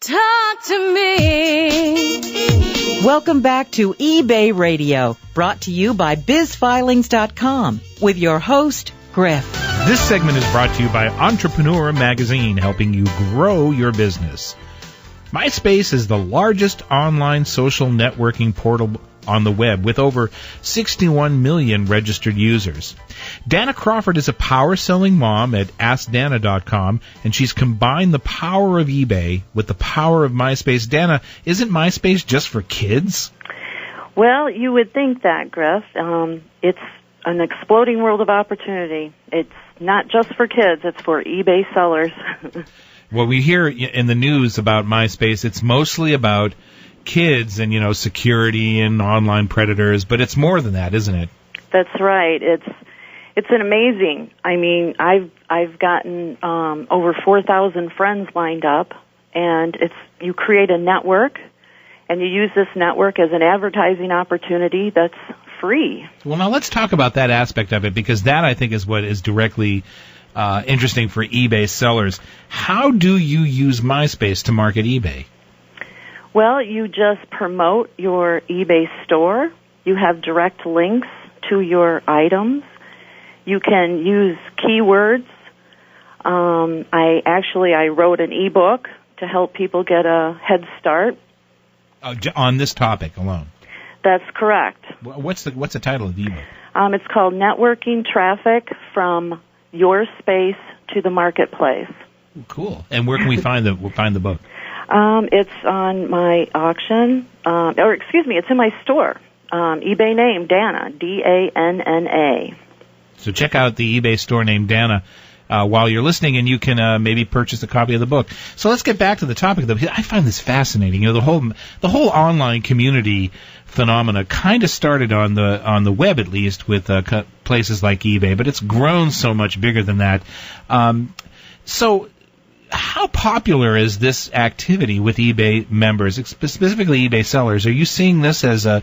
Talk to me. Welcome back to eBay Radio, brought to you by BizFilings.com, with your host, Griff. This segment is brought to you by Entrepreneur Magazine, helping you grow your business. MySpace is the largest online social networking portal on the web with over 61 million registered users. Danna Crawford is a power-selling mom at AskDanna.com, and she's combined the power of eBay with the power of MySpace. Danna, isn't MySpace just for kids? Well, you would think that, Griff. It's an exploding world of opportunity. It's not just for kids, it's for eBay sellers. Well, we hear in the news about MySpace, it's mostly about kids and, security and online predators, but it's more than that, isn't it? That's right. It's an amazing. I mean, I've gotten over 4,000 friends lined up, and you create a network, and you use this network as an advertising opportunity that's free. Well, now let's talk about that aspect of it, because that, I think, is what is directly interesting for eBay sellers. How do you use MySpace to market eBay? Well, you just promote your eBay store. You have direct links to your items. You can use keywords. I wrote an eBook to help people get a head start. On this topic alone? That's correct. What's the title of the eBook? It's called Networking Traffic from Your Space to the Marketplace. Cool. And where can we find the book? It's on my auction, it's in my store. eBay name, Danna, D-A-N-N-A. So check out the eBay store named Danna while you're listening, and you can maybe purchase a copy of the book. So let's get back to the topic, though. I find this fascinating. The whole online community phenomena kind of started on the web, at least, with places like eBay, but it's grown so much bigger than that. So how popular is this activity with eBay members, specifically eBay sellers? Are you seeing this as a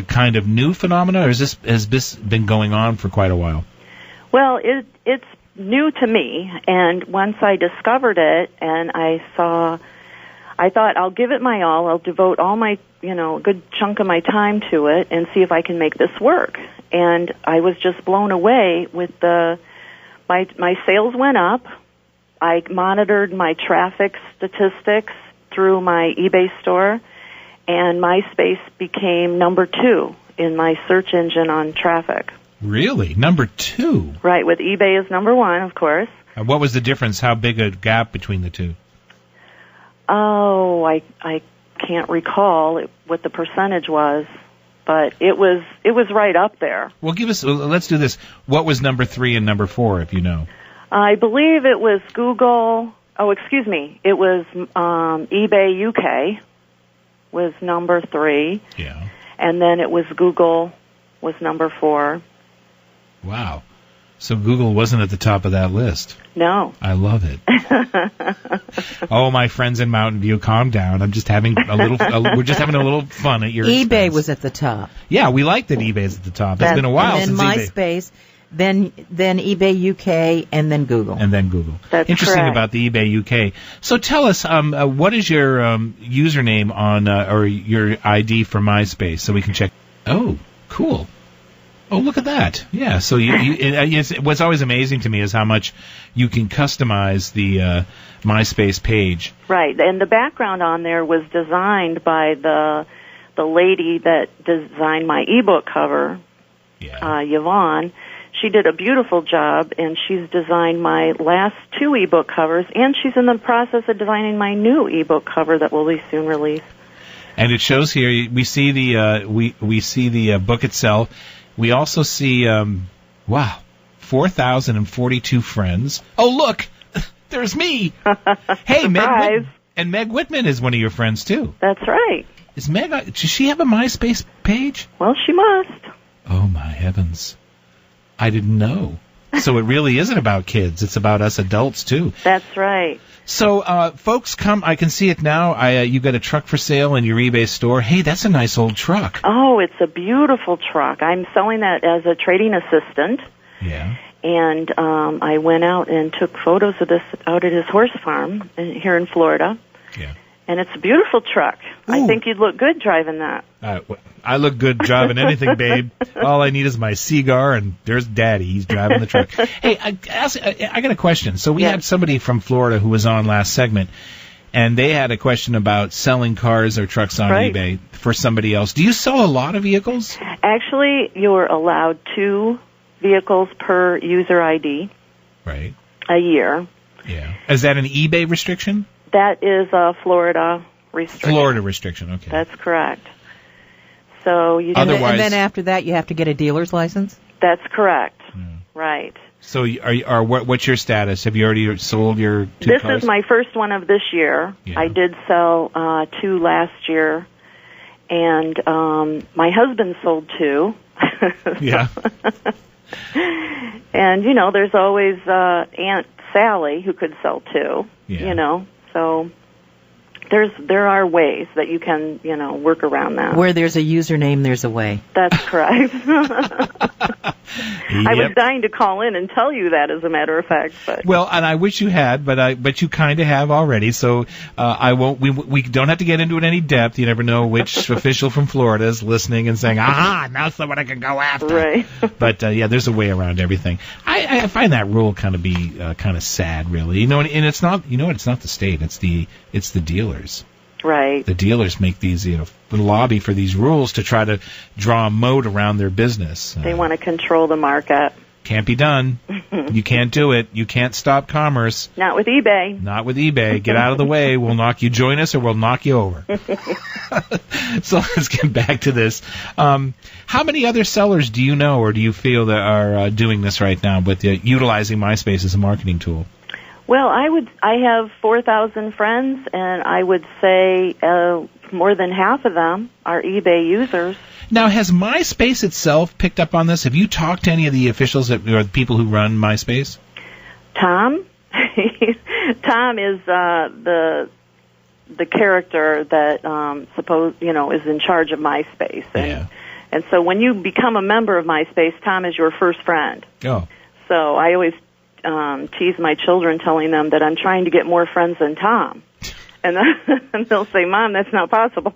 kind of new phenomena, or has this been going on for quite a while? Well, it's new to me, and once I discovered it, and I thought I'll give it my all. I'll devote all my, a good chunk of my time to it, and see if I can make this work. And I was just blown away with my sales went up. I monitored my traffic statistics through my eBay store, and MySpace became number 2 in my search engine on traffic. Really? Number 2? Right, with eBay is number 1, of course. What was the difference? How big a gap between the two? Oh, I can't recall what the percentage was, but it was right up there. Well, let's do this. What was number 3 and number 4, if you know? I believe it was Google. Oh, excuse me. It was eBay UK was number 3. Yeah. And then it was Google was number 4. Wow. So Google wasn't at the top of that list. No. I love it. Oh, my friends in Mountain View, calm down. I'm just having we're just having a little fun at your expense. eBay was at the top. Yeah, we like that eBay's at the top. It's been a while since eBay. MySpace. Then eBay UK, and then Google. That's interesting correct. About the eBay UK. So tell us, what is your username on or your ID for MySpace, so we can check? Oh, cool. Oh, look at that. Yeah. So what's always amazing to me is how much you can customize the MySpace page. Right, and the background on there was designed by the lady that designed my eBook cover, Yvonne. She did a beautiful job, and she's designed my last 2 eBook covers, and she's in the process of designing my new eBook cover that will be soon released. And it shows here. We see the book itself. We also see 4,042 friends. Oh, look, there's me. Hey, Meg. And Meg Whitman is one of your friends too. That's right. Is Meg? Does she have a MySpace page? Well, she must. Oh my heavens. I didn't know. So it really isn't about kids. It's about us adults, too. That's right. So, folks, come. I can see it now. You got a truck for sale in your eBay store. Hey, that's a nice old truck. Oh, it's a beautiful truck. I'm selling that as a trading assistant. Yeah. And I went out and took photos of this out at his horse farm here in Florida. Yeah. And it's a beautiful truck. Ooh. I think you'd look good driving that. I look good driving anything, babe. All I need is my cigar, and there's Daddy. He's driving the truck. Hey, I got a question. So we had somebody from Florida who was on last segment, and they had a question about selling cars or trucks on eBay for somebody else. Do you sell a lot of vehicles? Actually, you're allowed 2 vehicles per user ID a year. Yeah. Is that an eBay restriction? That is a Florida restriction. Florida restriction, okay. That's correct. So you Otherwise, and then after that, you have to get a dealer's license? That's correct. Right. So what's your status? Have you already sold your 2 cars? This is my first one of this year. Yeah. I did sell 2 last year, and my husband sold 2. Yeah. And, there's always Aunt Sally who could sell 2, so there are ways that you can, work around that. Where there's a username, there's a way. That's correct. I was dying to call in and tell you that, as a matter of fact. But. Well, and I wish you had, but you kind of have already. So I won't. We don't have to get into it in any depth. You never know which official from Florida is listening and saying, "Aha! Now someone I can go after." Right. But there's a way around everything. I find that rule kind of sad, really. And it's not. It's not the state. It's the dealers. Right. The dealers make these, lobby for these rules to try to draw a moat around their business. They want to control the market. Can't be done. You can't do it. You can't stop commerce. Not with eBay. Not with eBay. Get out of the way. We'll knock you. Join us, or we'll knock you over. So let's get back to this. How many other sellers do you know, or do you feel that are doing this right now, with utilizing MySpace as a marketing tool? Well, I have 4,000 friends, and I would say more than half of them are eBay users. Now, has MySpace itself picked up on this? Have you talked to any of the officials or the people who run MySpace? Tom? Tom is the character that is in charge of MySpace. And so when you become a member of MySpace, Tom is your first friend. Oh. So I always tease my children, telling them that I'm trying to get more friends than Tom. And they'll say, Mom, that's not possible.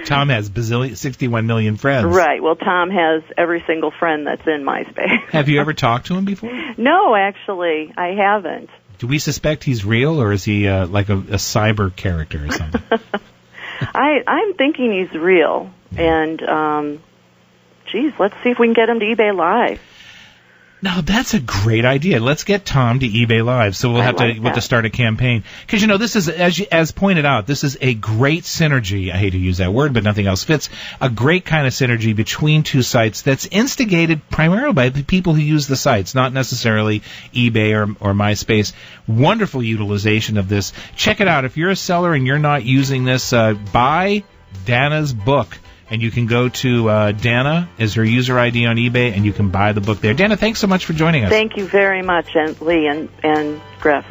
Tom has 61 million friends. Right. Well, Tom has every single friend that's in MySpace. Have you ever talked to him before? No, actually, I haven't. Do we suspect he's real, or is he like a cyber character or something? I'm thinking he's real. And, let's see if we can get him to eBay Live. Now, that's a great idea. Let's get Tom to eBay Live. So we'll have to start a campaign. Because, this is, as pointed out, this is a great synergy. I hate to use that word, but nothing else fits. A great kind of synergy between 2 sites that's instigated primarily by the people who use the sites, not necessarily eBay or MySpace. Wonderful utilization of this. Check it out. If you're a seller and you're not using this, buy Danna's book. And you can go to Danna as her user ID on eBay, and you can buy the book there. Danna, thanks so much for joining us. Thank you very much, Lee and Griff.